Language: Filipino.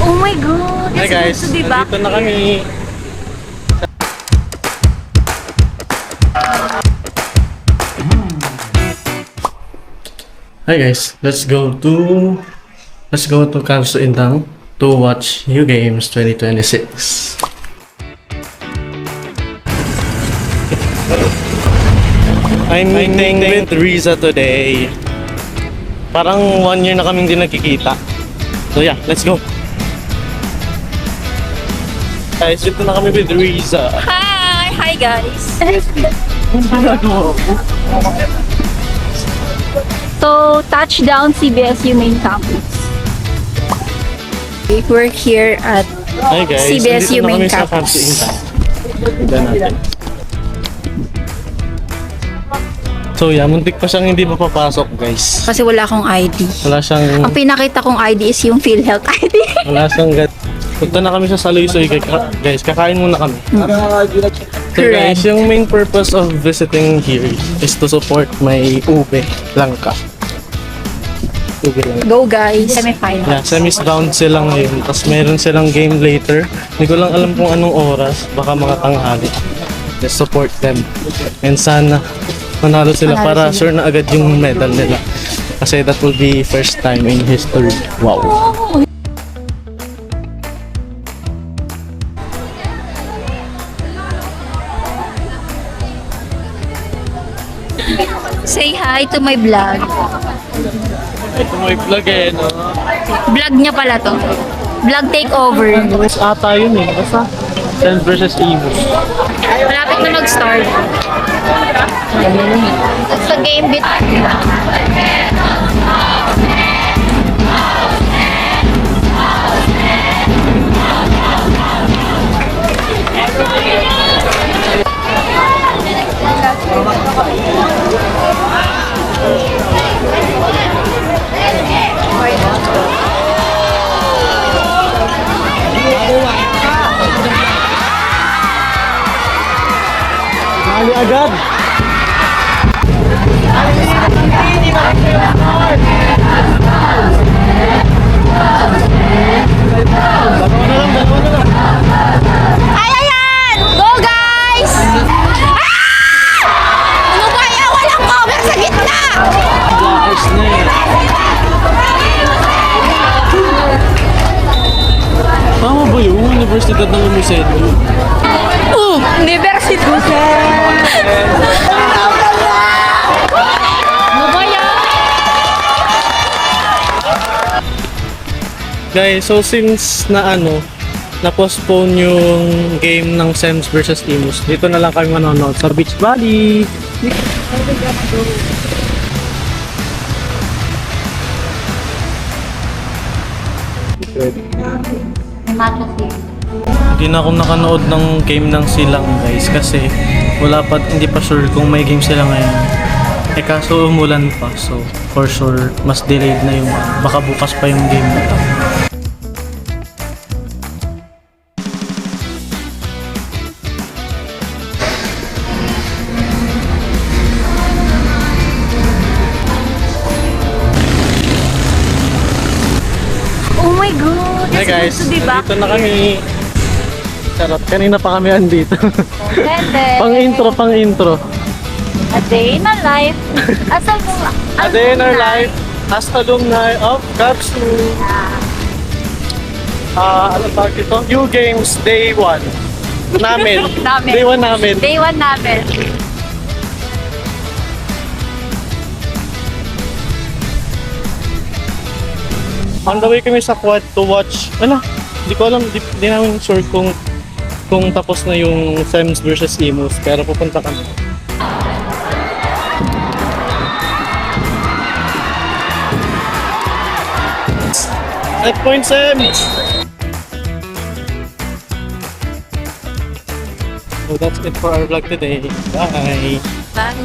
Oh my God! Hi guys, nandito na kami. Hi guys, let's go to Cavs Indang to watch U Games 2026. I'm meeting with Riza today. Parang 1 year na kaming din nagkikita. So yeah, let's go. Guys, dito na kami with Riza. Hi! Hi guys! So, touchdown CBSU main campus. We're here at Hi guys, CBSU nandito na main kami sa campus. Cavs Indang. Tignan natin. So yeah, muntik pa siyang hindi mapapasok guys. Kasi wala akong ID. Wala siyang, Ang pinakita kong ID is yung PhilHealth ID. wala siyang Punta na kami sa Saloysoy guys, kakain muna kami. So guys, yung main purpose of visiting here is to support my Ube Langka. Ube Langka. Go guys! Semifinals. Yeah, semis round sila ngayon. Tapos meron silang game later. Hindi ko lang alam kung anong oras. Baka mga tanghali. Let's support them. And sana manalo sila para sure na agad yung medal nila. Kasi that will be first time in history. Wow. Say hi to my vlog. Ito mo i-vlog eh, no? Vlog niya pala to. Vlog takeover. Mas ata yun eh. Basta Sen versus Emus. Malapit na mag-start. Sa game bit. Mali agad! Dalawa na lang. Ay, ayan! Go, guys! Ah! Ano ba yan? Walang cover sa gitna! Blockers na eh. Tama ba yung Universidad ng Lumisedo? University. Ano ba yan? Guys, so since na-postpone yung game ng Sems versus Emus, dito na lang kami manonood sa Beach Valley. Hindi na ako nakanood ng game ng Silang guys kasi hindi pa sure kung may game sila ngayon. Eh kaso umulan pa, so for sure mas delayed na yung baka bukas pa yung game na to. Oh my God! Hi guys, Diba? dito na kami. Charot, kanina pa kami andito. pang intro. A day in a life. A day in our life as alumni of Cavs. Ano tawag ito? U Games Day 1 namin. Day 1 namin. Day 1 namin. On the way kami sa quad to watch, hindi ko alam, di namin sure kung tapos na yung Sems versus Emus, pero pupunta kami. At point Sems! So that's it for our vlog today. Bye! Bye.